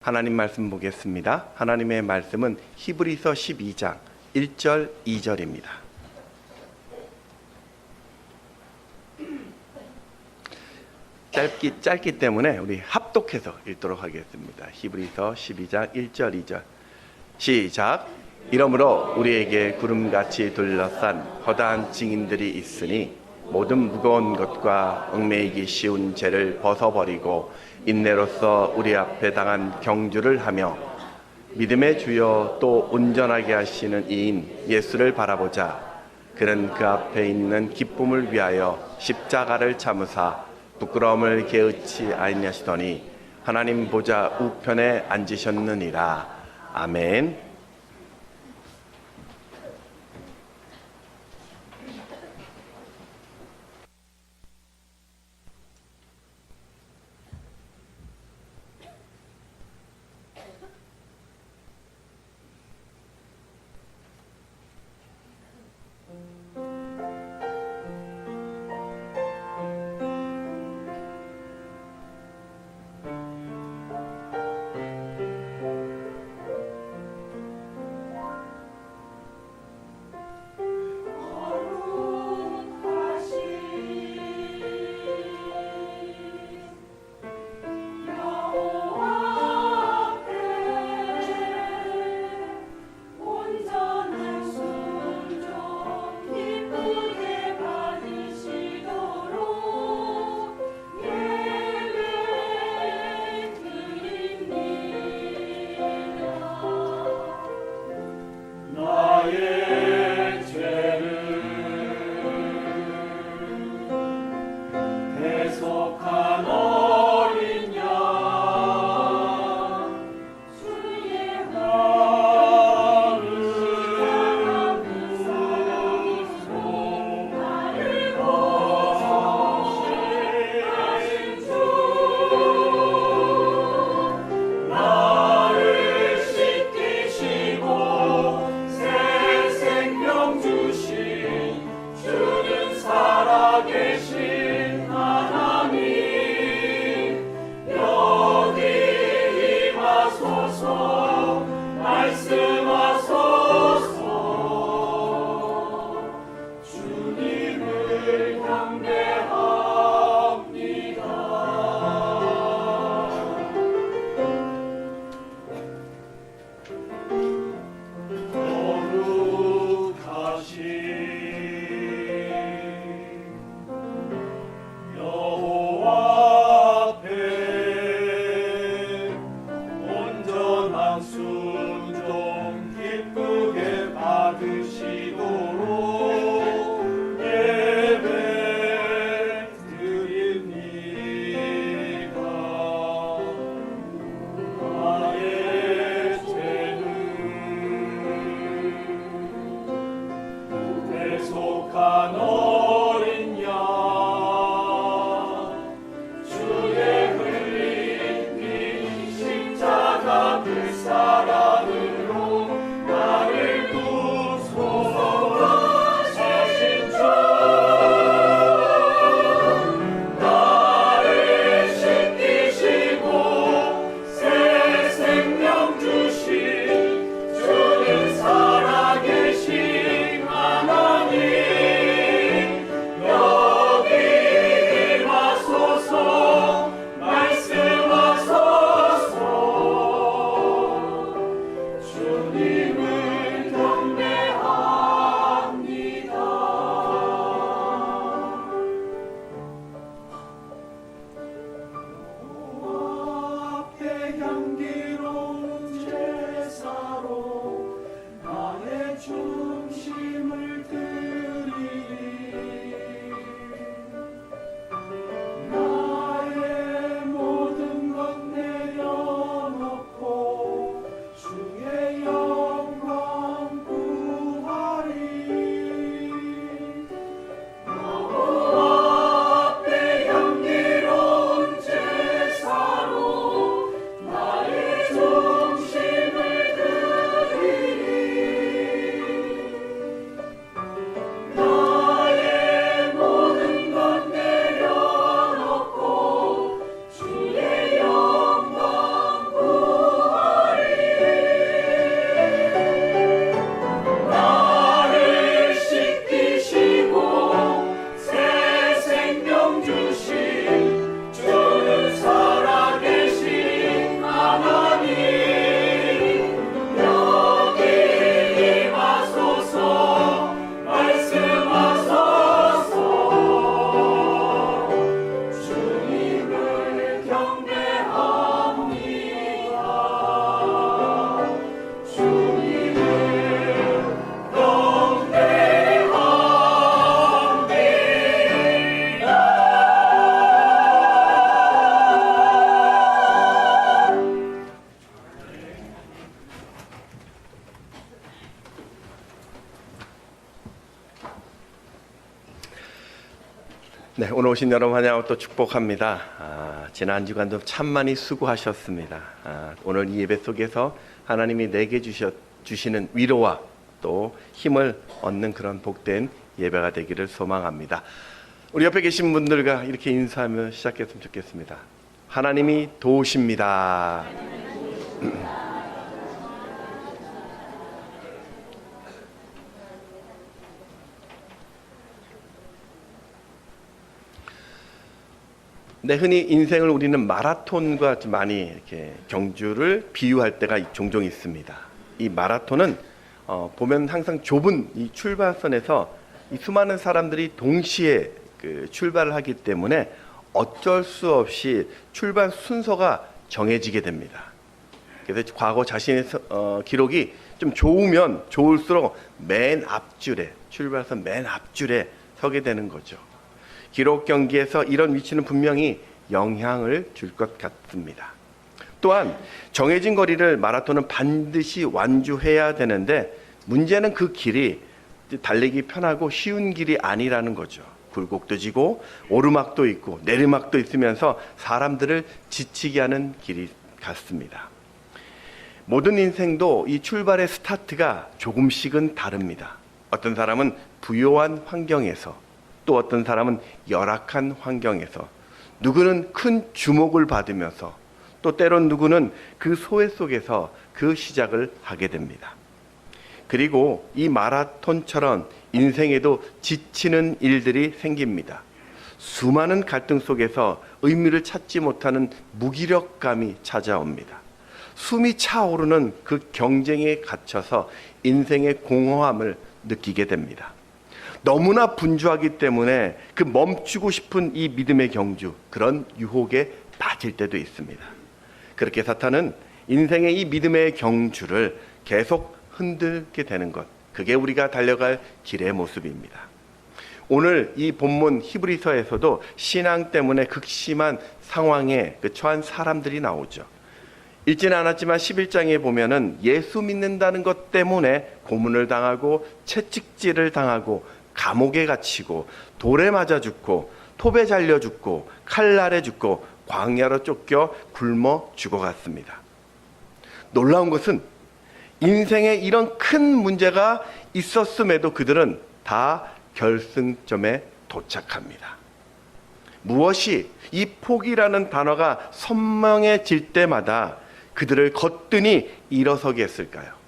하나님 말씀 보겠습니다. 하나님의 말씀은 히브리서 12장 1절 2절입니다. 짧기 때문에 우리 합독해서 읽도록 하겠습니다. 히브리서 12장 1절 2절 시작. 이러므로 우리에게 구름같이 둘러싼 허다한 증인들이 있으니 모든 무거운 것과 얽매이기 쉬운 죄를 벗어버리고 인내로서 우리 앞에 당한 경주를 하며 믿음의 주여 또 온전하게 하시는 이인 예수를 바라보자. 그는 그 앞에 있는 기쁨을 위하여 십자가를 참으사 부끄러움을 게으치 아니하시더니 하나님 보좌 우편에 앉으셨느니라. 아멘. 네, 오늘 오신 여러분 환영하고 또 축복합니다. 지난 주간도 참 많이 수고하셨습니다. 오늘 이 예배 속에서 하나님이 내게 주시는 위로와 또 힘을 얻는 그런 복된 예배가 되기를 소망합니다. 우리 옆에 계신 분들과 이렇게 인사하며 시작했으면 좋겠습니다. 하나님이 도우십니다. 네, 흔히 인생을 우리는 마라톤과 많이 이렇게 경주를 비유할 때가 종종 있습니다. 이 마라톤은 보면 항상 좁은 이 출발선에서 이 수많은 사람들이 동시에 출발을 하기 때문에 어쩔 수 없이 출발 순서가 정해지게 됩니다. 그래서 과거 자신의 기록이 좀 좋으면 좋을수록 맨 앞줄에, 출발선 맨 앞줄에 서게 되는 거죠. 기록 경기에서 이런 위치는 분명히 영향을 줄 것 같습니다. 또한 정해진 거리를 마라톤은 반드시 완주해야 되는데 문제는 그 길이 달리기 편하고 쉬운 길이 아니라는 거죠. 굴곡도 지고 오르막도 있고 내리막도 있으면서 사람들을 지치게 하는 길이 같습니다. 모든 인생도 이 출발의 스타트가 조금씩은 다릅니다. 어떤 사람은 부요한 환경에서, 또 어떤 사람은 열악한 환경에서, 누구는 큰 주목을 받으면서, 또 때론 누구는 그 소외 속에서 그 시작을 하게 됩니다. 그리고 이 마라톤처럼 인생에도 지치는 일들이 생깁니다. 수많은 갈등 속에서 의미를 찾지 못하는 무기력감이 찾아옵니다. 숨이 차오르는 그 경쟁에 갇혀서 인생의 공허함을 느끼게 됩니다. 너무나 분주하기 때문에 그 멈추고 싶은 이 믿음의 경주, 그런 유혹에 빠질 때도 있습니다. 그렇게 사탄은 인생의 이 믿음의 경주를 계속 흔들게 되는 것, 그게 우리가 달려갈 길의 모습입니다. 오늘 이 본문 히브리서에서도 신앙 때문에 극심한 상황에 처한 사람들이 나오죠. 읽지는 않았지만 11장에 보면은 예수 믿는다는 것 때문에 고문을 당하고 채찍질을 당하고 감옥에 갇히고 돌에 맞아 죽고 톱에 잘려 죽고 칼날에 죽고 광야로 쫓겨 굶어 죽어갔습니다. 놀라운 것은 인생에 이런 큰 문제가 있었음에도 그들은 다 결승점에 도착합니다. 무엇이 이 포기라는 단어가 선명해질 때마다 그들을 거뜬히 일어서게 했을까요?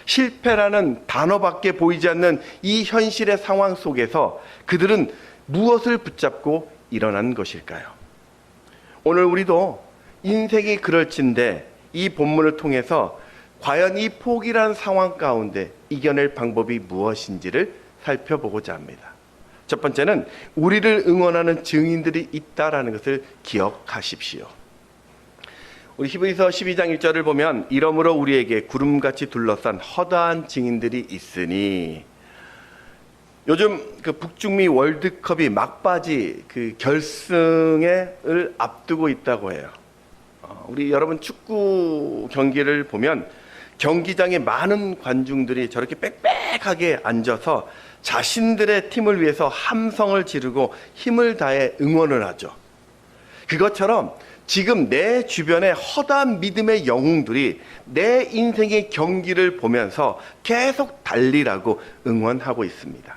실패라는 단어밖에 보이지 않는 이 현실의 상황 속에서 그들은 무엇을 붙잡고 일어난 것일까요? 오늘 우리도 인생이 그럴진데 이 본문을 통해서 과연 이 포기라는 상황 가운데 이겨낼 방법이 무엇인지를 살펴보고자 합니다. 첫 번째는 우리를 응원하는 증인들이 있다라는 것을 기억하십시오. 우리 히브리서 12장 1절을 보면 이러므로 우리에게 구름같이 둘러싼 허다한 증인들이 있으니, 요즘 그 북중미 월드컵이 막바지 그 결승을 앞두고 있다고 해요. 우리 여러분 축구 경기를 보면 경기장에 많은 관중들이 저렇게 빽빽하게 앉아서 자신들의 팀을 위해서 함성을 지르고 힘을 다해 응원을 하죠. 그것처럼 지금 내 주변에 허다한 믿음의 영웅들이 내 인생의 경기를 보면서 계속 달리라고 응원하고 있습니다.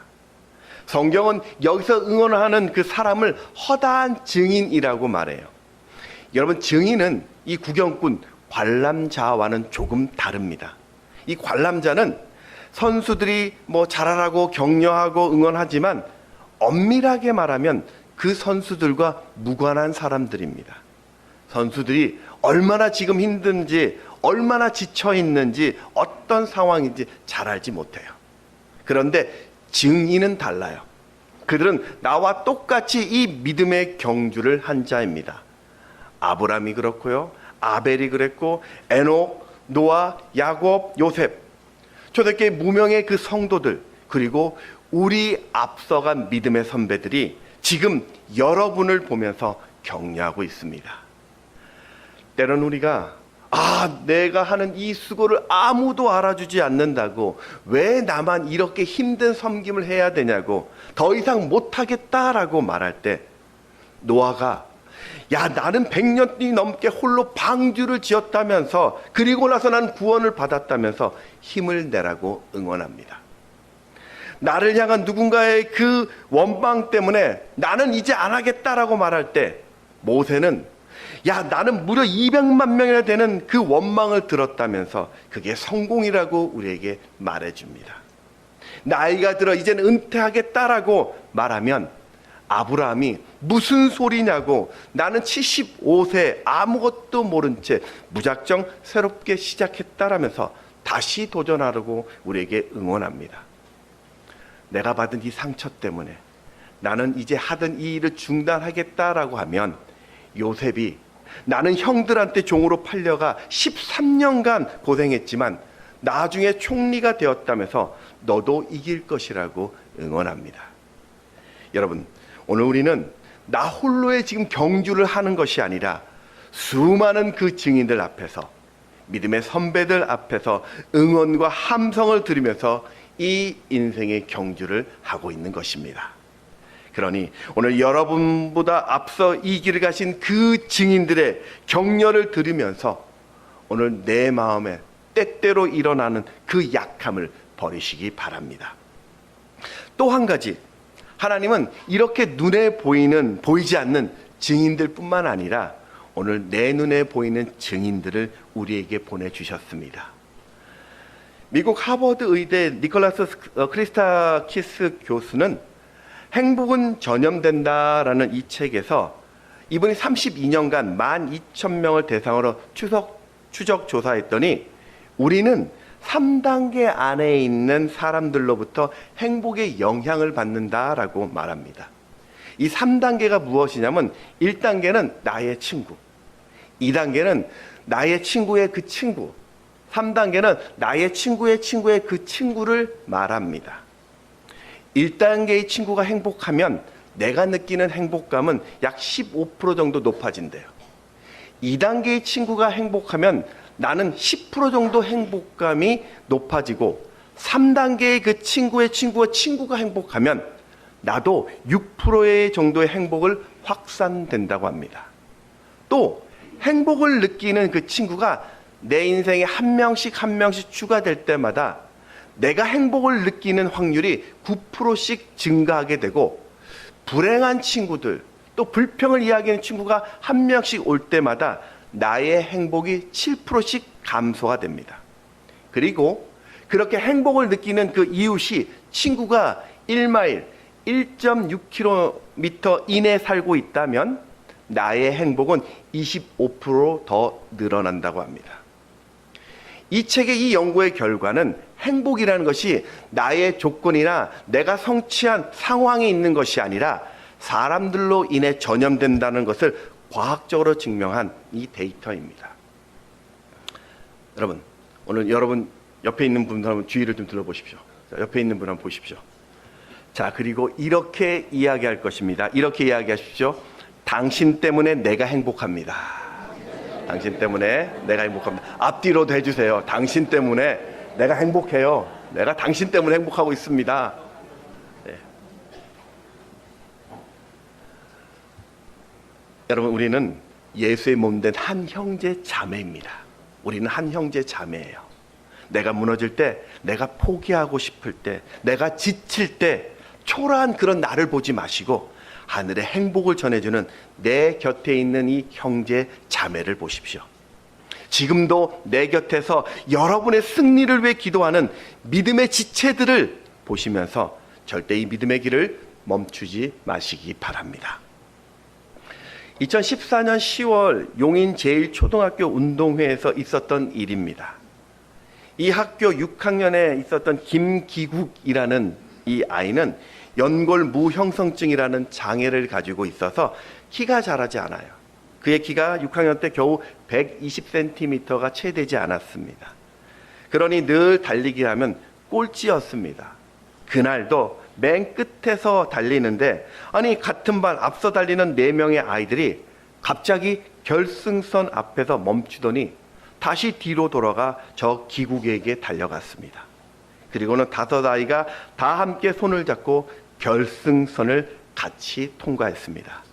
성경은 여기서 응원하는 그 사람을 허다한 증인이라고 말해요. 여러분, 증인은 이 구경꾼 관람자와는 조금 다릅니다. 이 관람자는 선수들이 잘하라고 격려하고 응원하지만 엄밀하게 말하면 그 선수들과 무관한 사람들입니다. 선수들이 얼마나 지금 힘든지, 얼마나 지쳐 있는지, 어떤 상황인지 잘 알지 못해요. 그런데 증인은 달라요. 그들은 나와 똑같이 이 믿음의 경주를 한 자입니다. 아브라함이 그렇고요, 아벨이 그랬고, 에녹, 노아, 야곱, 요셉, 초대교회 무명의 그 성도들, 그리고 우리 앞서간 믿음의 선배들이 지금 여러분을 보면서 격려하고 있습니다. 때론 우리가 내가 하는 이 수고를 아무도 알아주지 않는다고, 왜 나만 이렇게 힘든 섬김을 해야 되냐고, 더 이상 못하겠다라고 말할 때 노아가 나는 100년이 넘게 홀로 방주를 지었다면서, 그리고 나서 난 구원을 받았다면서 힘을 내라고 응원합니다. 나를 향한 누군가의 그 원망 때문에 나는 이제 안 하겠다라고 말할 때 모세는 나는 무려 200만 명이나 되는 그 원망을 들었다면서 그게 성공이라고 우리에게 말해줍니다. 나이가 들어 이제는 은퇴하겠다라고 말하면 아브라함이 무슨 소리냐고, 나는 75세 아무것도 모른 채 무작정 새롭게 시작했다라면서 다시 도전하라고 우리에게 응원합니다. 내가 받은 이 상처 때문에 나는 이제 하던 이 일을 중단하겠다라고 하면 요셉이 나는 형들한테 종으로 팔려가 13년간 고생했지만 나중에 총리가 되었다면서 너도 이길 것이라고 응원합니다. 여러분, 오늘 우리는 나 홀로의 지금 경주를 하는 것이 아니라 수많은 그 증인들 앞에서, 믿음의 선배들 앞에서 응원과 함성을 들으면서 이 인생의 경주를 하고 있는 것입니다. 그러니 오늘 여러분보다 앞서 이 길을 가신 그 증인들의 격려를 들으면서 오늘 내 마음에 때때로 일어나는 그 약함을 버리시기 바랍니다. 또 한 가지, 하나님은 이렇게 눈에 보이지 않는 증인들 뿐만 아니라 오늘 내 눈에 보이는 증인들을 우리에게 보내주셨습니다. 미국 하버드 의대 니콜라스 크리스타키스 교수는 행복은 전염된다라는 이 책에서 이분이 32년간 12,000명을 대상으로 추적 조사했더니 우리는 3단계 안에 있는 사람들로부터 행복의 영향을 받는다라고 말합니다. 이 3단계가 무엇이냐면 1단계는 나의 친구, 2단계는 나의 친구의 그 친구, 3단계는 나의 친구의 친구의 그 친구를 말합니다. 1단계의 친구가 행복하면 내가 느끼는 행복감은 약 15% 정도 높아진대요. 2단계의 친구가 행복하면 나는 10% 정도 행복감이 높아지고, 3단계의 그 친구의 친구가 행복하면 나도 6%의 정도의 행복을 확산된다고 합니다. 또 행복을 느끼는 그 친구가 내 인생에 한 명씩 추가될 때마다 내가 행복을 느끼는 확률이 9%씩 증가하게 되고, 불행한 친구들, 또 불평을 이야기하는 친구가 한 명씩 올 때마다 나의 행복이 7%씩 감소가 됩니다. 그리고 그렇게 행복을 느끼는 그 이웃이 친구가 1마일 1.6km 이내에 살고 있다면 나의 행복은 25% 늘어난다고 합니다. 이 책의 이 연구의 결과는 행복이라는 것이 나의 조건이나 내가 성취한 상황에 있는 것이 아니라 사람들로 인해 전염된다는 것을 과학적으로 증명한 이 데이터입니다. 여러분, 오늘 여러분 옆에 있는 분 한번 주의를 좀 들어보십시오. 옆에 있는 분 한번 보십시오. 자, 그리고 이렇게 이야기할 것입니다. 이렇게 이야기하십시오. 당신 때문에 내가 행복합니다. 당신 때문에 내가 행복합니다. 앞뒤로도 해주세요. 당신 때문에 내가 행복해요. 내가 당신 때문에 행복하고 있습니다. 네. 여러분, 우리는 예수의 몸된 한 형제 자매입니다. 우리는 한 형제 자매예요. 내가 무너질 때, 내가 포기하고 싶을 때, 내가 지칠 때 초라한 그런 나를 보지 마시고 하늘의 행복을 전해주는 내 곁에 있는 이 형제 자매를 보십시오. 지금도 내 곁에서 여러분의 승리를 위해 기도하는 믿음의 지체들을 보시면서 절대 이 믿음의 길을 멈추지 마시기 바랍니다. 2014년 10월 용인 제1초등학교 운동회에서 있었던 일입니다. 이 학교 6학년에 있었던 김기국이라는 이 아이는 연골 무형성증이라는 장애를 가지고 있어서 키가 자라지 않아요. 그의 키가 6학년 때 겨우 120cm가 채 되지 않았습니다. 그러니 늘 달리기 하면 꼴찌였습니다. 그날도 맨 끝에서 달리는데, 아니 같은 반 앞서 달리는 4명의 아이들이 갑자기 결승선 앞에서 멈추더니 다시 뒤로 돌아가 저 기국에게 달려갔습니다. 그리고는 5아이가 다 함께 손을 잡고 결승선을 같이 통과했습니다.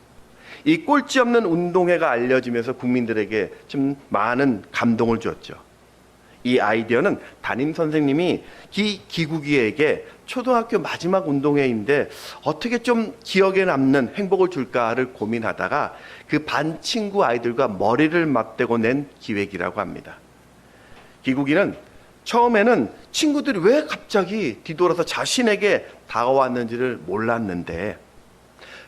이 꼴찌 없는 운동회가 알려지면서 국민들에게 좀 많은 감동을 주었죠. 이 아이디어는 담임 선생님이 기국이에게 초등학교 마지막 운동회인데 어떻게 좀 기억에 남는 행복을 줄까를 고민하다가 그 반 친구 아이들과 머리를 맞대고 낸 기획이라고 합니다. 기국이는 처음에는 친구들이 왜 갑자기 뒤돌아서 자신에게 다가왔는지를 몰랐는데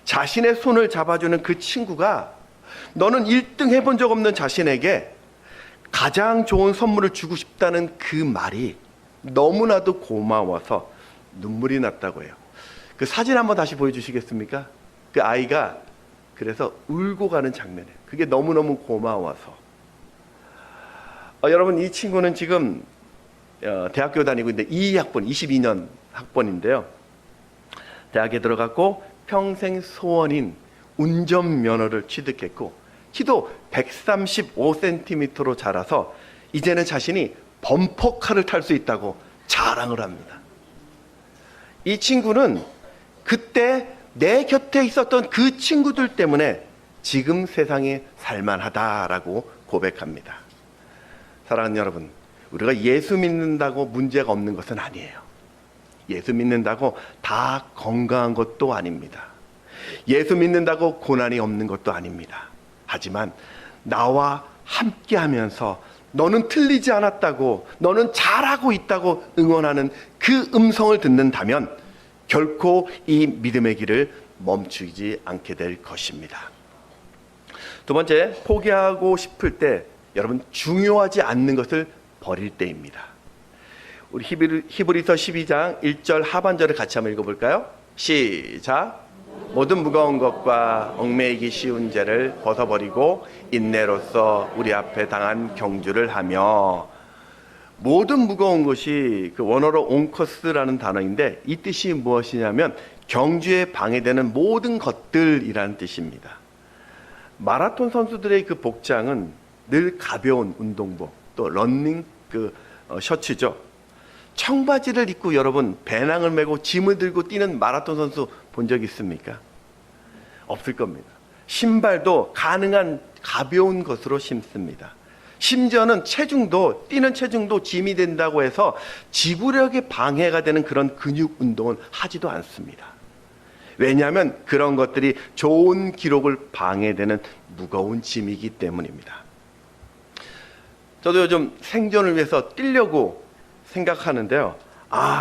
자신의 손을 잡아주는 그 친구가 너는 1등 해본 적 없는 자신에게 가장 좋은 선물을 주고 싶다는 그 말이 너무나도 고마워서 눈물이 났다고 해요. 그 사진 한번 다시 보여주시겠습니까? 그 아이가 그래서 울고 가는 장면이에요. 그게 너무너무 고마워서. 여러분, 이 친구는 지금 대학교 다니고 있는데 2학번, 22년 학번인데요. 대학에 들어갔고 평생 소원인 운전면허를 취득했고 키도 135cm로 자라서 이제는 자신이 범퍼카를 탈 수 있다고 자랑을 합니다. 이 친구는 그때 내 곁에 있었던 그 친구들 때문에 지금 세상에 살만하다라고 고백합니다. 사랑하는 여러분, 우리가 예수 믿는다고 문제가 없는 것은 아니에요. 예수 믿는다고 다 건강한 것도 아닙니다. 예수 믿는다고 고난이 없는 것도 아닙니다. 하지만 나와 함께 하면서 너는 틀리지 않았다고, 너는 잘하고 있다고 응원하는 그 음성을 듣는다면 결코 이 믿음의 길을 멈추지 않게 될 것입니다. 두 번째, 포기하고 싶을 때 여러분 중요하지 않는 것을 버릴 때입니다. 우리 히브리서 12장 1절 하반절을 같이 한번 읽어볼까요? 시작. 모든 무거운 것과 얽매이기 쉬운 죄를 벗어버리고 인내로써 우리 앞에 당한 경주를 하며. 모든 무거운 것이 그 원어로 온커스라는 단어인데 이 뜻이 무엇이냐면 경주에 방해되는 모든 것들이라는 뜻입니다. 마라톤 선수들의 그 복장은 늘 가벼운 운동복, 또 러닝 셔츠죠. 청바지를 입고 여러분 배낭을 메고 짐을 들고 뛰는 마라톤 선수 본 적 있습니까? 없을 겁니다. 신발도 가능한 가벼운 것으로 신습니다. 심지어는 뛰는 체중도 짐이 된다고 해서 지구력에 방해가 되는 그런 근육 운동은 하지도 않습니다. 왜냐하면 그런 것들이 좋은 기록을 방해되는 무거운 짐이기 때문입니다. 저도 요즘 생존을 위해서 뛰려고 생각하는데요.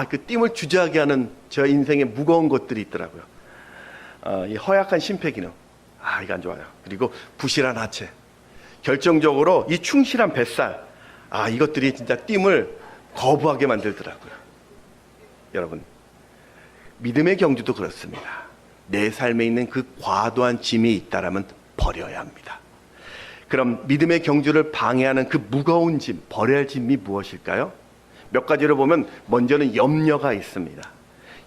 그 띠을 주저하게 하는 저 인생에 무거운 것들이 있더라고요. 이 허약한 심폐기능. 이거 안 좋아요. 그리고 부실한 하체. 결정적으로 이 충실한 뱃살. 이것들이 진짜 띠을 거부하게 만들더라고요. 여러분, 믿음의 경주도 그렇습니다. 내 삶에 있는 그 과도한 짐이 있다라면 버려야 합니다. 그럼 믿음의 경주를 방해하는 그 무거운 짐, 버려야 할 짐이 무엇일까요? 몇 가지로 보면 먼저는 염려가 있습니다.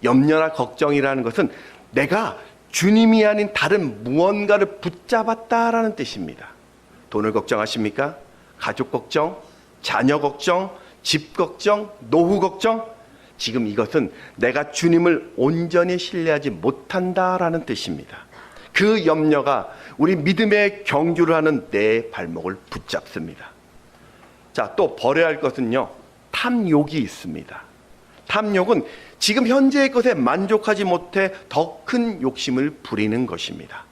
염려나 걱정이라는 것은 내가 주님이 아닌 다른 무언가를 붙잡았다라는 뜻입니다. 돈을 걱정하십니까? 가족 걱정, 자녀 걱정, 집 걱정, 노후 걱정. 지금 이것은 내가 주님을 온전히 신뢰하지 못한다라는 뜻입니다. 그 염려가 우리 믿음의 경주를 하는 내 발목을 붙잡습니다. 자, 또 버려야 할 것은요, 탐욕이 있습니다. 탐욕은 지금 현재의 것에 만족하지 못해 더 큰 욕심을 부리는 것입니다.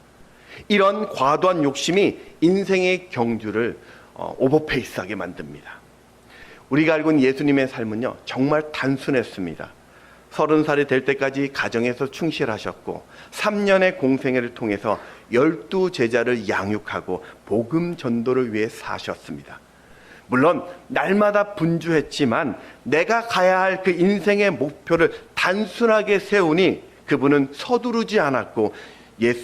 이런 과도한 욕심이 인생의 경주를 오버페이스하게 만듭니다. 우리가 알고 있는 예수님의 삶은요, 정말 단순했습니다. 30살이 될 때까지 가정에서 충실하셨고 3년의 공생애를 통해서 12제자를 양육하고 복음 전도를 위해 사셨습니다. 물론 날마다 분주했지만 내가 가야 할 그 인생의 목표를 단순하게 세우니 그분은 서두르지 않았고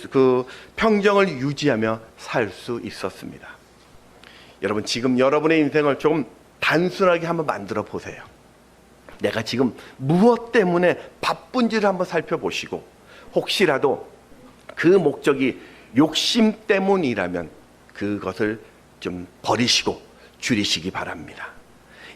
그 평정을 유지하며 살 수 있었습니다. 여러분, 지금 여러분의 인생을 조금 단순하게 한번 만들어 보세요. 내가 지금 무엇 때문에 바쁜지를 한번 살펴보시고 혹시라도 그 목적이 욕심 때문이라면 그것을 좀 버리시고 줄이시기 바랍니다.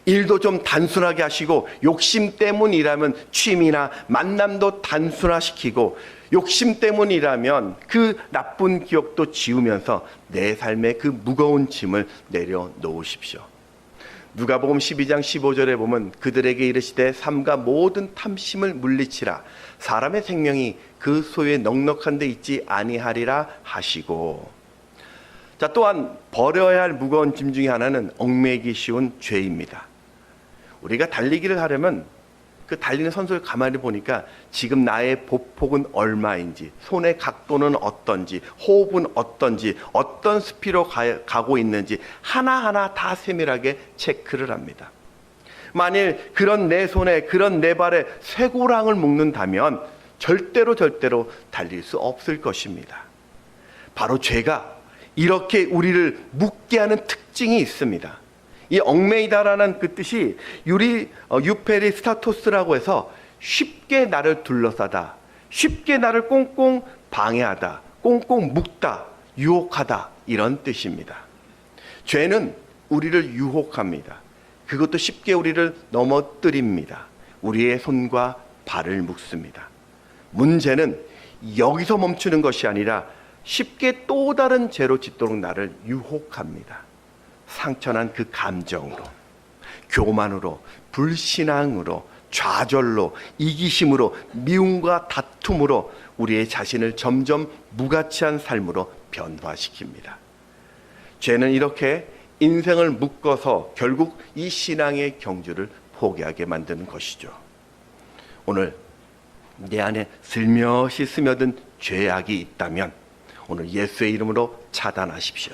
일도 좀 단순하게 하시고, 욕심 때문이라면 취미나 만남도 단순화시키고, 욕심 때문이라면 그 나쁜 기억도 지우면서 내 삶의 그 무거운 짐을 내려놓으십시오. 누가복음 12장 15절에 보면 그들에게 이르시되 삼가 모든 탐심을 물리치라. 사람의 생명이 그 소유에 넉넉한 데 있지 아니하리라 하시고. 자, 또한 버려야 할 무거운 짐 중에 하나는 얽매이기 쉬운 죄입니다. 우리가 달리기를 하려면 그 달리는 선수를 가만히 보니까 지금 나의 보폭은 얼마인지, 손의 각도는 어떤지, 호흡은 어떤지, 어떤 스피드로 가고 있는지 하나하나 다 세밀하게 체크를 합니다. 만일 그런 내 손에, 그런 내 발에 쇠고랑을 묶는다면 절대로 달릴 수 없을 것입니다. 바로 죄가 이렇게 우리를 묶게 하는 특징이 있습니다. 이 얽매이다라는 그 뜻이 유페리스타토스라고 해서 쉽게 나를 둘러싸다, 쉽게 나를 꽁꽁 방해하다, 꽁꽁 묶다, 유혹하다, 이런 뜻입니다. 죄는 우리를 유혹합니다. 그것도 쉽게 우리를 넘어뜨립니다. 우리의 손과 발을 묶습니다. 문제는 여기서 멈추는 것이 아니라 쉽게 또 다른 죄로 짓도록 나를 유혹합니다. 상처난 그 감정으로, 교만으로, 불신앙으로, 좌절로, 이기심으로, 미움과 다툼으로 우리의 자신을 점점 무가치한 삶으로 변화시킵니다. 죄는 이렇게 인생을 묶어서 결국 이 신앙의 경주를 포기하게 만드는 것이죠. 오늘 내 안에 슬며시 스며든 죄악이 있다면 오늘 예수의 이름으로 차단하십시오.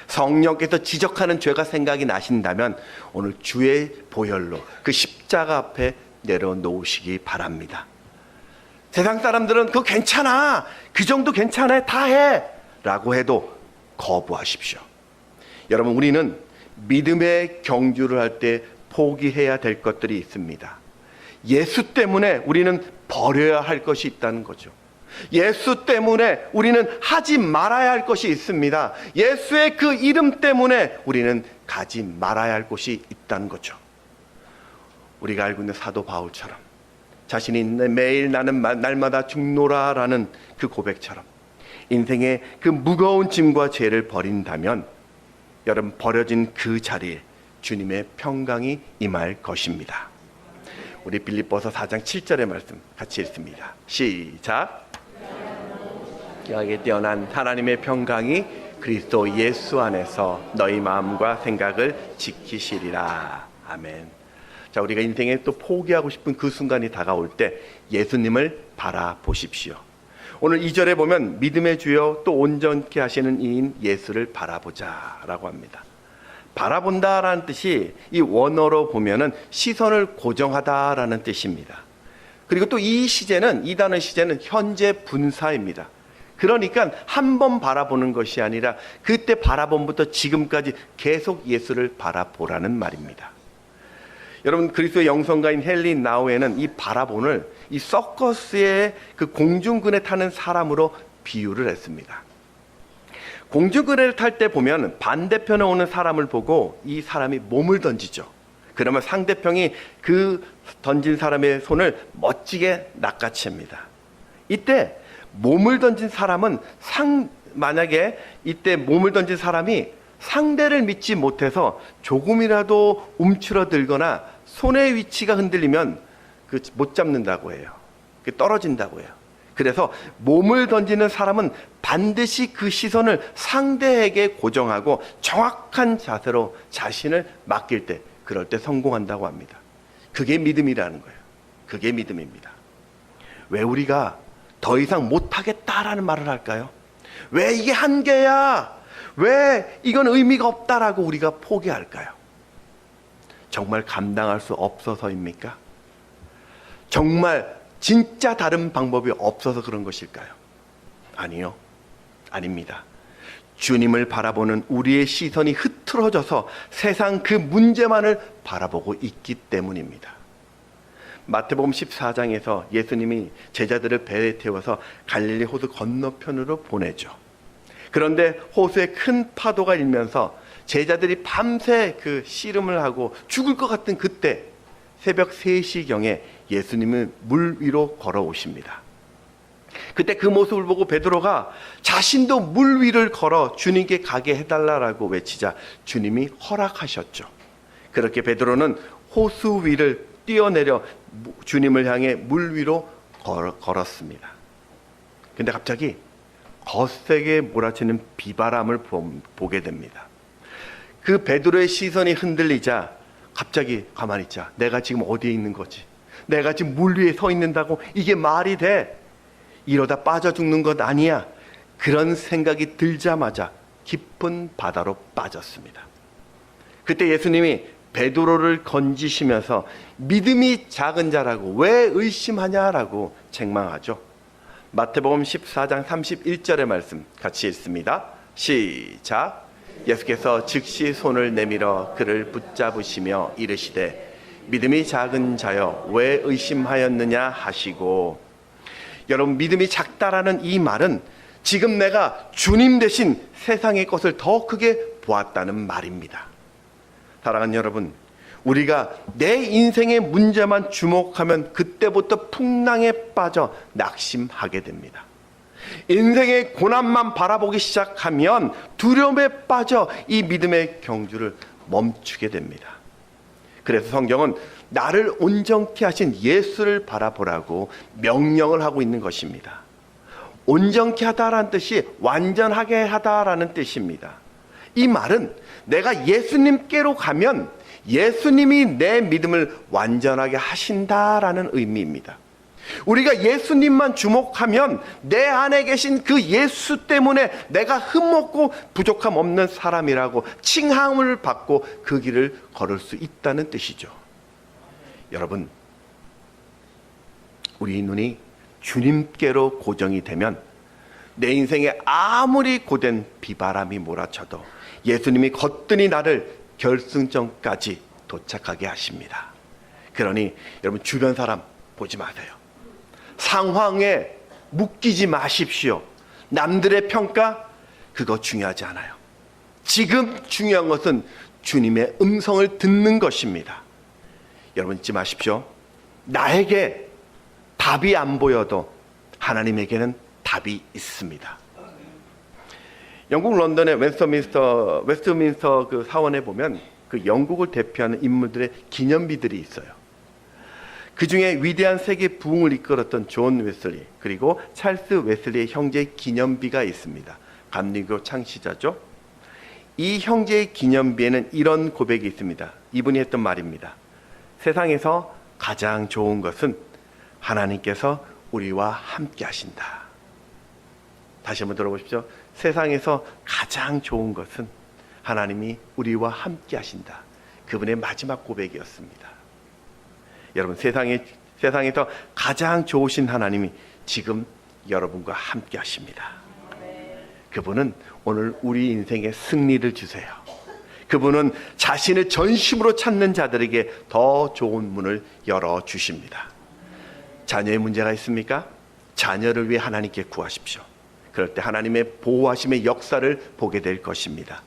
성령께서 지적하는 죄가 생각이 나신다면 오늘 주의 보혈로 그 십자가 앞에 내려놓으시기 바랍니다. 세상 사람들은 그거 괜찮아, 그 정도 괜찮아, 다 해 라고 해도 거부하십시오. 여러분, 우리는 믿음의 경주를 할 때 포기해야 될 것들이 있습니다. 예수 때문에 우리는 버려야 할 것이 있다는 거죠. 예수 때문에 우리는 하지 말아야 할 것이 있습니다. 예수의 그 이름 때문에 우리는 가지 말아야 할 곳이 있다는 거죠. 우리가 알고 있는 사도 바울처럼 자신이 매일 나는 날마다 죽노라 라는 그 고백처럼 인생의 그 무거운 짐과 죄를 버린다면 여러분, 버려진 그 자리에 주님의 평강이 임할 것입니다. 우리 빌립보서 4장 7절의 말씀 같이 읽습니다. 시작. 여기에 뛰어난 하나님의 평강이 그리스도 예수 안에서 너희 마음과 생각을 지키시리라. 아멘. 자, 우리가 인생에 또 포기하고 싶은 그 순간이 다가올 때 예수님을 바라보십시오. 오늘 2절에 보면 믿음의 주여 또 온전케 하시는 이인 예수를 바라보자 라고 합니다. 바라본다라는 뜻이 이 원어로 보면은 시선을 고정하다라는 뜻입니다. 그리고 또 이 시제는, 이 단어 시제는 현재 분사입니다. 그러니까 한 번 바라보는 것이 아니라 그때 바라봄부터 지금까지 계속 예수를 바라보라는 말입니다. 여러분, 그리스도의 영성가인 헨리 나우에는 이 바라본을 이 서커스의 그 공중근에 타는 사람으로 비유를 했습니다. 공중근을 탈 때 보면 반대편에 오는 사람을 보고 이 사람이 몸을 던지죠. 그러면 상대편이 그 던진 사람의 손을 멋지게 낚아챕니다. 이때 몸을 던진 사람은 만약에 이때 몸을 던진 사람이 상대를 믿지 못해서 조금이라도 움츠러들거나 손의 위치가 흔들리면 못 잡는다고 해요. 떨어진다고 해요. 그래서 몸을 던지는 사람은 반드시 그 시선을 상대에게 고정하고 정확한 자세로 자신을 맡길 때, 그럴 때 성공한다고 합니다. 그게 믿음이라는 거예요. 그게 믿음입니다. 왜 우리가 더 이상 못하겠다라는 말을 할까요? 왜 이게 한계야? 왜 이건 의미가 없다라고 우리가 포기할까요? 정말 감당할 수 없어서입니까? 정말 진짜 다른 방법이 없어서 그런 것일까요? 아니요. 아닙니다. 주님을 바라보는 우리의 시선이 흐트러져서 세상 그 문제만을 바라보고 있기 때문입니다. 마태복음 14장에서 예수님이 제자들을 배에 태워서 갈릴리 호수 건너편으로 보내죠. 그런데 호수에 큰 파도가 일면서 제자들이 밤새 그 씨름을 하고 죽을 것 같은 그때 새벽 3시경에 예수님은 물 위로 걸어오십니다. 그때 그 모습을 보고 베드로가 자신도 물 위를 걸어 주님께 가게 해달라고 외치자 주님이 허락하셨죠. 그렇게 베드로는 호수 위를 뛰어내려 주님을 향해 물 위로 걸었습니다. 근데 갑자기 거세게 몰아치는 비바람을 보게 됩니다. 그 베드로의 시선이 흔들리자 갑자기 가만히 있자. 내가 지금 어디에 있는 거지? 내가 지금 물 위에 서 있는다고 이게 말이 돼? 이러다 빠져 죽는 것 아니야? 그런 생각이 들자마자 깊은 바다로 빠졌습니다. 그때 예수님이 베드로를 건지시면서 믿음이 작은 자라고 왜 의심하냐라고 책망하죠. 마태복음 14장 31절의 말씀 같이 읽습니다. 시작. 예수께서 즉시 손을 내밀어 그를 붙잡으시며 이르시되 믿음이 작은 자여 왜 의심하였느냐 하시고. 여러분, 믿음이 작다라는 이 말은 지금 내가 주님 대신 세상의 것을 더 크게 보았다는 말입니다. 사랑하는 여러분, 우리가 내 인생의 문제만 주목하면 그때부터 풍랑에 빠져 낙심하게 됩니다. 인생의 고난만 바라보기 시작하면 두려움에 빠져 이 믿음의 경주를 멈추게 됩니다. 그래서 성경은 나를 온전케 하신 예수를 바라보라고 명령을 하고 있는 것입니다. 온전케 하다라는 뜻이 완전하게 하다라는 뜻입니다. 이 말은 내가 예수님께로 가면 예수님이 내 믿음을 완전하게 하신다라는 의미입니다. 우리가 예수님만 주목하면 내 안에 계신 그 예수 때문에 내가 흠없고 부족함 없는 사람이라고 칭함을 받고 그 길을 걸을 수 있다는 뜻이죠. 여러분, 우리 눈이 주님께로 고정이 되면 내 인생에 아무리 고된 비바람이 몰아쳐도 예수님이 거뜬히 나를 결승점까지 도착하게 하십니다. 그러니 여러분, 주변 사람 보지 마세요. 상황에 묶이지 마십시오. 남들의 평가 그거 중요하지 않아요. 지금 중요한 것은 주님의 음성을 듣는 것입니다. 여러분, 잊지 마십시오. 나에게 답이 안 보여도 하나님에게는 답이 있습니다. 영국 런던의 웨스트민스터 그 사원에 보면 그 영국을 대표하는 인물들의 기념비들이 있어요. 그 중에 위대한 세계 부흥을 이끌었던 존 웨슬리 그리고 찰스 웨슬리의 형제의 기념비가 있습니다. 감리교 창시자죠. 이 형제의 기념비에는 이런 고백이 있습니다. 이분이 했던 말입니다. 세상에서 가장 좋은 것은 하나님께서 우리와 함께 하신다. 다시 한번 들어보십시오. 세상에서 가장 좋은 것은 하나님이 우리와 함께 하신다. 그분의 마지막 고백이었습니다. 여러분, 세상에서 가장 좋으신 하나님이 지금 여러분과 함께 하십니다. 그분은 오늘 우리 인생에 승리를 주세요. 그분은 자신의 전심으로 찾는 자들에게 더 좋은 문을 열어주십니다. 자녀의 문제가 있습니까? 자녀를 위해 하나님께 구하십시오. 그럴 때 하나님의 보호하심의 역사를 보게 될 것입니다.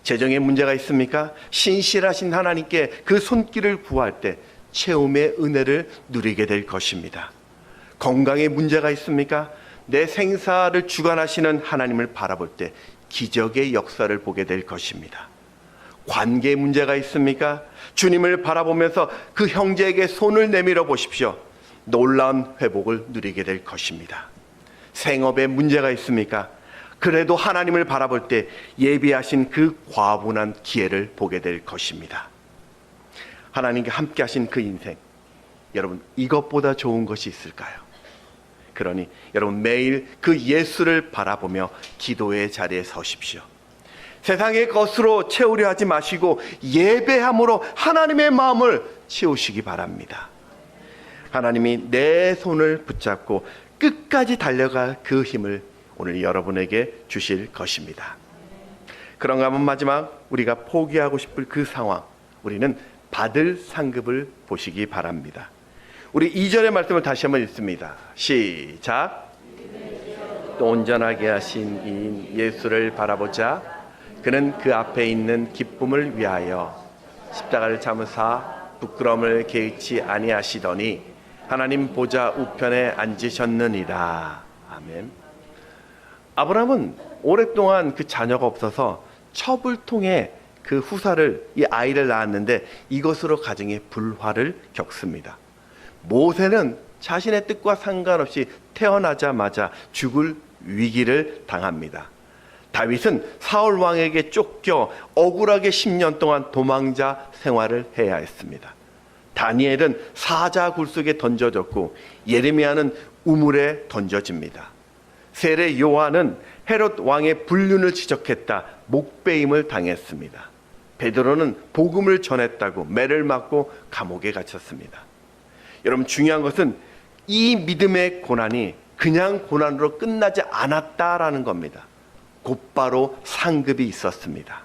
재정의 문제가 있습니까? 신실하신 하나님께 그 손길을 구할 때 체험의 은혜를 누리게 될 것입니다. 건강의 문제가 있습니까? 내 생사를 주관하시는 하나님을 바라볼 때 기적의 역사를 보게 될 것입니다. 관계의 문제가 있습니까? 주님을 바라보면서 그 형제에게 손을 내밀어 보십시오. 놀라운 회복을 누리게 될 것입니다. 생업에 문제가 있습니까? 그래도 하나님을 바라볼 때 예비하신 그 과분한 기회를 보게 될 것입니다. 하나님과 함께 하신 그 인생, 여러분, 이것보다 좋은 것이 있을까요? 그러니 여러분, 매일 그 예수를 바라보며 기도의 자리에 서십시오. 세상의 것으로 채우려 하지 마시고 예배함으로 하나님의 마음을 채우시기 바랍니다. 하나님이 내 손을 붙잡고 끝까지 달려갈 그 힘을 오늘 여러분에게 주실 것입니다. 그런가 하면 마지막 우리가 포기하고 싶을 그 상황, 우리는 받을 상급을 보시기 바랍니다. 우리 2절의 말씀을 다시 한번 읽습니다. 시작. 또 온전하게 하신 이인 예수를 바라보자. 그는 그 앞에 있는 기쁨을 위하여 십자가를 참으사 부끄러움을 개의치 아니하시더니 하나님 보좌 우편에 앉으셨느니라. 아멘. 아브라함은 오랫동안 그 자녀가 없어서 첩을 통해 그 후사를, 이 아이를 낳았는데 이것으로 가정의 불화를 겪습니다. 모세는 자신의 뜻과 상관없이 태어나자마자 죽을 위기를 당합니다. 다윗은 사울 왕에게 쫓겨 억울하게 10년 동안 도망자 생활을 해야 했습니다. 다니엘은 사자 굴 속에 던져졌고 예레미야는 우물에 던져집니다. 세례 요한은 헤롯 왕의 불륜을 지적했다 목베임을 당했습니다. 베드로는 복음을 전했다고 매를 맞고 감옥에 갇혔습니다. 여러분, 중요한 것은 이 믿음의 고난이 그냥 고난으로 끝나지 않았다라는 겁니다. 곧바로 상급이 있었습니다.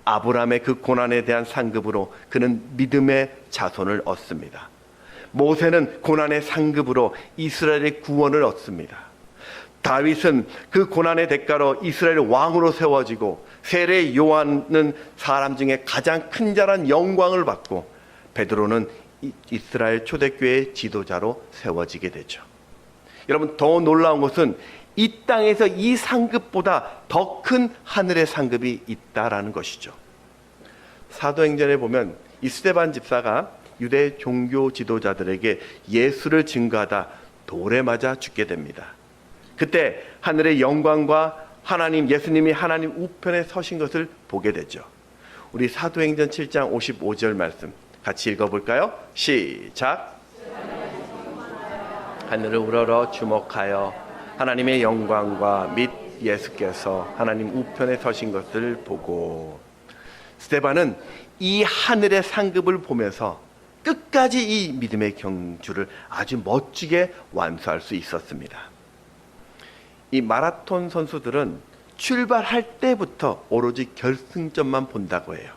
아브라함의 그 고난에 대한 상급으로 그는 믿음의 자손을 얻습니다. 모세는 고난의 상급으로 이스라엘의 구원을 얻습니다. 다윗은 그 고난의 대가로 이스라엘 왕으로 세워지고, 세례 요한은 사람 중에 가장 큰 자란 영광을 받고, 베드로는 이스라엘 초대교회의 지도자로 세워지게 되죠. 여러분, 더 놀라운 것은 이 땅에서 이 상급보다 더 큰 하늘의 상급이 있다라는 것이죠. 사도행전에 보면 이 스데반 집사가 유대 종교 지도자들에게 예수를 증거하다 돌에 맞아 죽게 됩니다. 그때 하늘의 영광과 하나님, 예수님이 하나님 우편에 서신 것을 보게 되죠. 우리 사도행전 7장 55절 말씀 같이 읽어볼까요? 시작. 하늘을 우러러 주목하여 하나님의 영광과 및 예수께서 하나님 우편에 서신 것을 보고. 스데반은 이 하늘의 상급을 보면서 끝까지 이 믿음의 경주를 아주 멋지게 완수할 수 있었습니다. 이 마라톤 선수들은 출발할 때부터 오로지 결승점만 본다고 해요.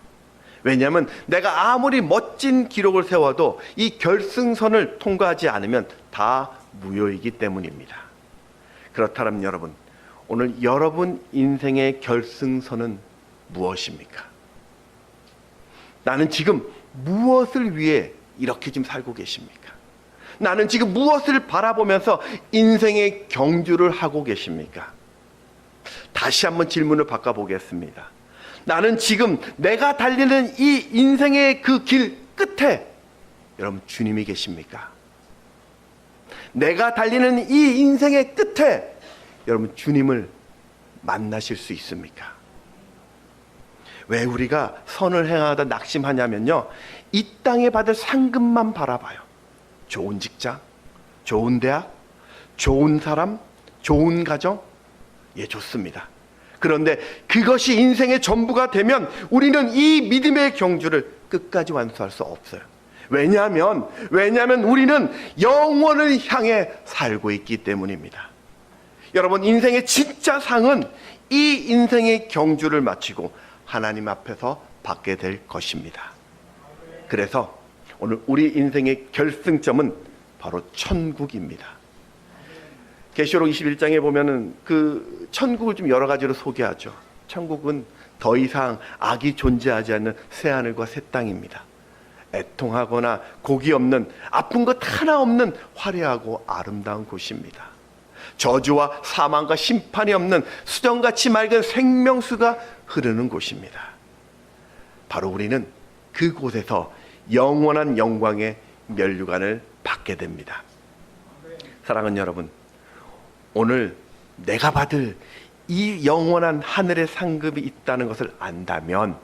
왜냐하면 내가 아무리 멋진 기록을 세워도 이 결승선을 통과하지 않으면 다 무효이기 때문입니다. 그렇다면 여러분, 오늘 여러분 인생의 결승선은 무엇입니까? 나는 지금 무엇을 위해 이렇게 지금 살고 계십니까? 나는 지금 무엇을 바라보면서 인생의 경주를 하고 계십니까? 다시 한번 질문을 바꿔보겠습니다. 나는 지금 내가 달리는 이 인생의 그 길 끝에 여러분 주님이 계십니까? 내가 달리는 이 인생의 끝에 여러분 주님을 만나실 수 있습니까? 왜 우리가 선을 행하다 낙심하냐면요, 이 땅에 받을 상급만 바라봐요. 좋은 직장, 좋은 대학, 좋은 사람, 좋은 가정, 예, 좋습니다. 그런데 그것이 인생의 전부가 되면 우리는 이 믿음의 경주를 끝까지 완수할 수 없어요. 왜냐하면 우리는 영원을 향해 살고 있기 때문입니다. 여러분, 인생의 진짜 상은 이 인생의 경주를 마치고 하나님 앞에서 받게 될 것입니다. 그래서 오늘 우리 인생의 결승점은 바로 천국입니다. 계시록 21장에 보면은 그 천국을 좀 여러 가지로 소개하죠. 천국은 더 이상 악이 존재하지 않는 새하늘과 새 땅입니다. 애통하거나 곡이 없는, 아픈 것 하나 없는 화려하고 아름다운 곳입니다. 저주와 사망과 심판이 없는 수정같이 맑은 생명수가 흐르는 곳입니다. 바로 우리는 그곳에서 영원한 영광의 면류관을 받게 됩니다. 사랑하는 여러분, 오늘 내가 받을 이 영원한 하늘의 상급이 있다는 것을 안다면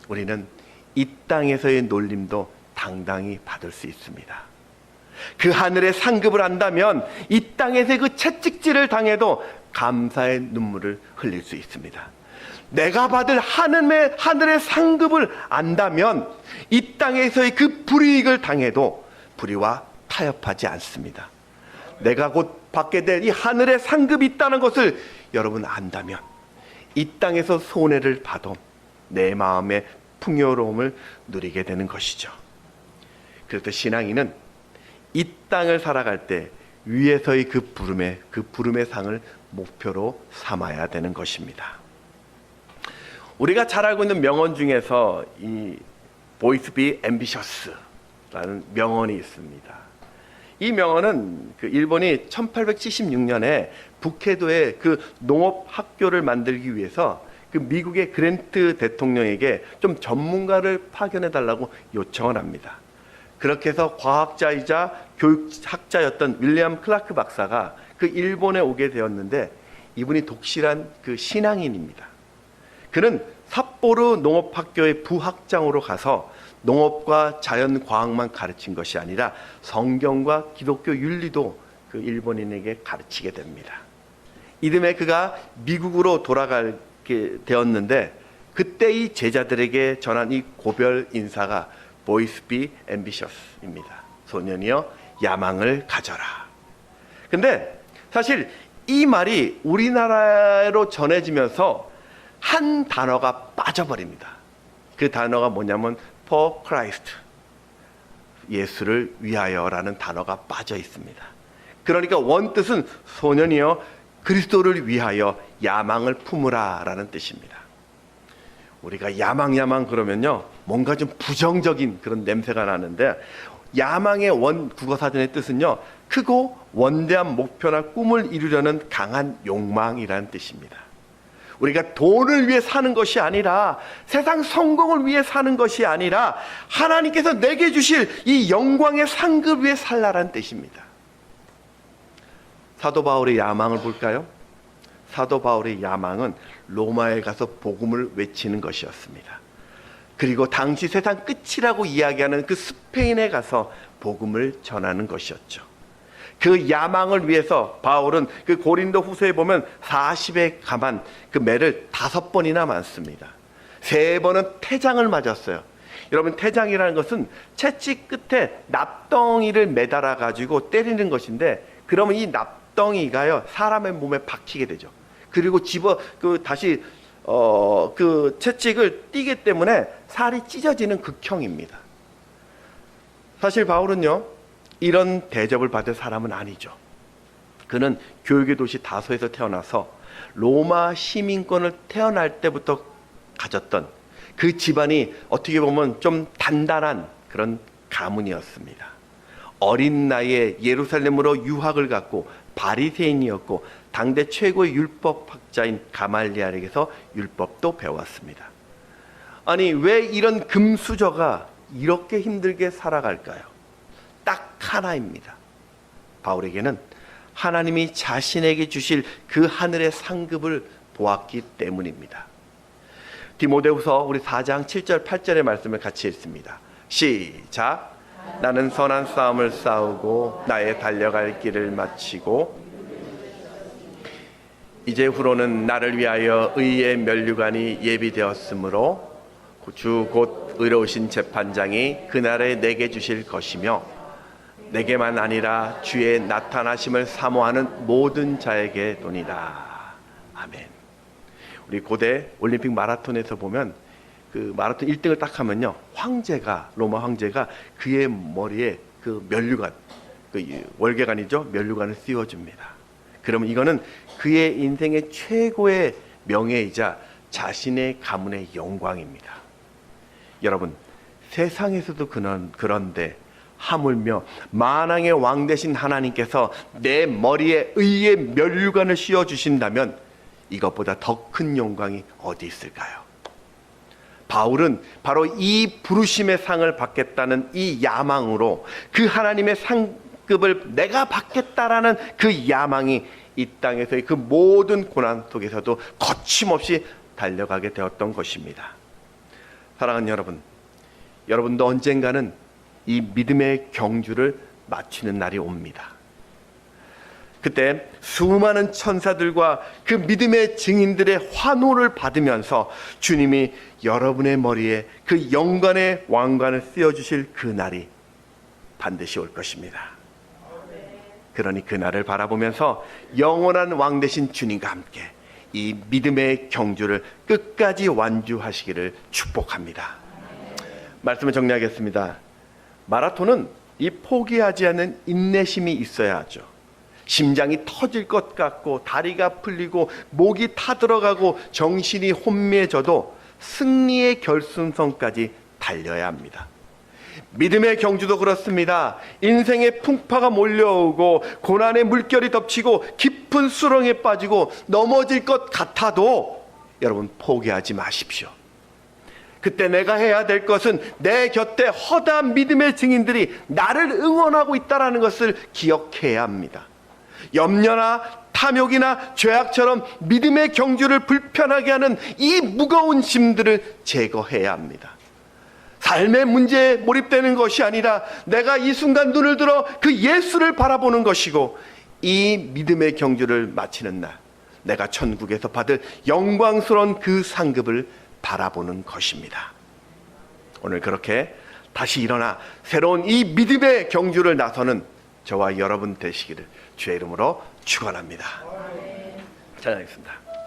우리는 이 땅에서의 놀림도 당당히 받을 수 있습니다. 그 하늘의 상급을 안다면 이 땅에서의 그 채찍질을 당해도 감사의 눈물을 흘릴 수 있습니다. 내가 받을 하늘의 상급을 안다면 이 땅에서의 그 불이익을 당해도 불의와 타협하지 않습니다. 내가 곧 받게 될 이 하늘의 상급이 있다는 것을 여러분 안다면 이 땅에서 손해를 봐도 내 마음의 풍요로움을 누리게 되는 것이죠. 그래서 신앙인은 이 땅을 살아갈 때 위에서의 그 부름의 상을 목표로 삼아야 되는 것입니다. 우리가 잘 알고 있는 명언 중에서 이 Boys be ambitious라는 명언이 있습니다. 이 명언은 그 일본이 1876년에 북해도에 그 농업 학교를 만들기 위해서 그 미국의 그랜트 대통령에게 좀 전문가를 파견해 달라고 요청을 합니다. 그렇게 해서 과학자이자 교육학자였던 윌리엄 클라크 박사가 그 일본에 오게 되었는데, 이분이 독실한 그 신앙인입니다. 그는 삿포로 농업학교의 부학장으로 가서 농업과 자연과학만 가르친 것이 아니라 성경과 기독교 윤리도 그 일본인에게 가르치게 됩니다. 이듬해 그가 미국으로 돌아가게 되었는데, 그때 이 제자들에게 전한 이 고별 인사가 Boys be ambitious입니다. 소년이여 야망을 가져라. 근데 사실 이 말이 우리나라로 전해지면서 한 단어가 빠져버립니다. 그 단어가 뭐냐면 for Christ, 예수를 위하여라는 단어가 빠져 있습니다. 그러니까 원뜻은 소년이여 그리스도를 위하여 야망을 품으라 라는 뜻입니다. 우리가 야망 그러면요, 뭔가 좀 부정적인 그런 냄새가 나는데, 야망의 원 국어사전의 뜻은요, 크고 원대한 목표나 꿈을 이루려는 강한 욕망이라는 뜻입니다. 우리가 돈을 위해 사는 것이 아니라, 세상 성공을 위해 사는 것이 아니라, 하나님께서 내게 주실 이 영광의 상급 위해 살라라는 뜻입니다. 사도 바울의 야망을 볼까요? 사도 바울의 야망은 로마에 가서 복음을 외치는 것이었습니다. 그리고 당시 세상 끝이라고 이야기하는 그 스페인에 가서 복음을 전하는 것이었죠. 그 야망을 위해서 바울은 그 고린도 후서에 보면 40에 감한 그 매를 5번이나 맞습니다. 3번은 태장을 맞았어요. 여러분, 태장이라는 것은 채찍 끝에 납덩이를 매달아 가지고 때리는 것인데, 그러면 이 납덩이가요 사람의 몸에 박히게 되죠. 그리고 다시 그 채찍을 띄기 때문에 살이 찢어지는 극형입니다. 사실 바울은요, 이런 대접을 받을 사람은 아니죠. 그는 교육의 도시 다소에서 태어나서 로마 시민권을 태어날 때부터 가졌던 그 집안이 어떻게 보면 좀 단단한 그런 가문이었습니다. 어린 나이에 예루살렘으로 유학을 갔고 바리새인이었고, 당대 최고의 율법학자인 가말리엘에게서 율법도 배웠습니다. 아니, 왜 이런 금수저가 이렇게 힘들게 살아갈까요? 딱 하나입니다. 바울에게는 하나님이 자신에게 주실 그 하늘의 상급을 보았기 때문입니다. 디모데후서 우리 4장 7절 8절의 말씀을 같이 읽습니다. 시작. 나는 선한 싸움을 싸우고 나의 달려갈 길을 마치고 이제 후로는 나를 위하여 의의 면류관이 예비되었으므로 주 곧 의로우신 재판장이 그날에 내게 주실 것이며, 내게만 아니라 주의 나타나심을 사모하는 모든 자에게 도니라. 아멘. 우리 고대 올림픽 마라톤에서 보면 그 마라톤 1등을 딱 하면요, 로마 황제가 그의 머리에 그 면류관, 그 월계관이죠, 면류관을 씌워줍니다. 그러면 이거는 그의 인생의 최고의 명예이자 자신의 가문의 영광입니다. 여러분, 세상에서도 그런데 하물며 만왕의 왕 되신 하나님께서 내 머리에 의의 면류관을 씌워주신다면 이것보다 더 큰 영광이 어디 있을까요? 바울은 바로 이 부르심의 상을 받겠다는 이 야망으로 그 하나님의 상급을 내가 받겠다라는 그 야망이 이 땅에서의 그 모든 고난 속에서도 거침없이 달려가게 되었던 것입니다. 사랑하는 여러분, 여러분도 언젠가는 이 믿음의 경주를 마치는 날이 옵니다. 그때 수많은 천사들과 그 믿음의 증인들의 환호를 받으면서 주님이 여러분의 머리에 그 영광의 왕관을 씌워주실 그 날이 반드시 올 것입니다. 그러니 그 날을 바라보면서 영원한 왕 되신 주님과 함께 이 믿음의 경주를 끝까지 완주하시기를 축복합니다. 말씀을 정리하겠습니다. 마라톤은 이 포기하지 않는 인내심이 있어야 하죠. 심장이 터질 것 같고 다리가 풀리고 목이 타들어가고 정신이 혼미해져도 승리의 결승선까지 달려야 합니다. 믿음의 경주도 그렇습니다. 인생의 풍파가 몰려오고 고난의 물결이 덮치고 깊은 수렁에 빠지고 넘어질 것 같아도 여러분 포기하지 마십시오. 그때 내가 해야 될 것은 내 곁에 허다한 믿음의 증인들이 나를 응원하고 있다는 것을 기억해야 합니다. 염려나 탐욕이나 죄악처럼 믿음의 경주를 불편하게 하는 이 무거운 짐들을 제거해야 합니다. 삶의 문제에 몰입되는 것이 아니라 내가 이 순간 눈을 들어 그 예수를 바라보는 것이고, 이 믿음의 경주를 마치는 날 내가 천국에서 받을 영광스러운 그 상급을 바라보는 것입니다. 오늘 그렇게 다시 일어나 새로운 이 믿음의 경주를 나서는 저와 여러분 되시기를 주의 이름으로 축원합니다. 찬양하겠습니다.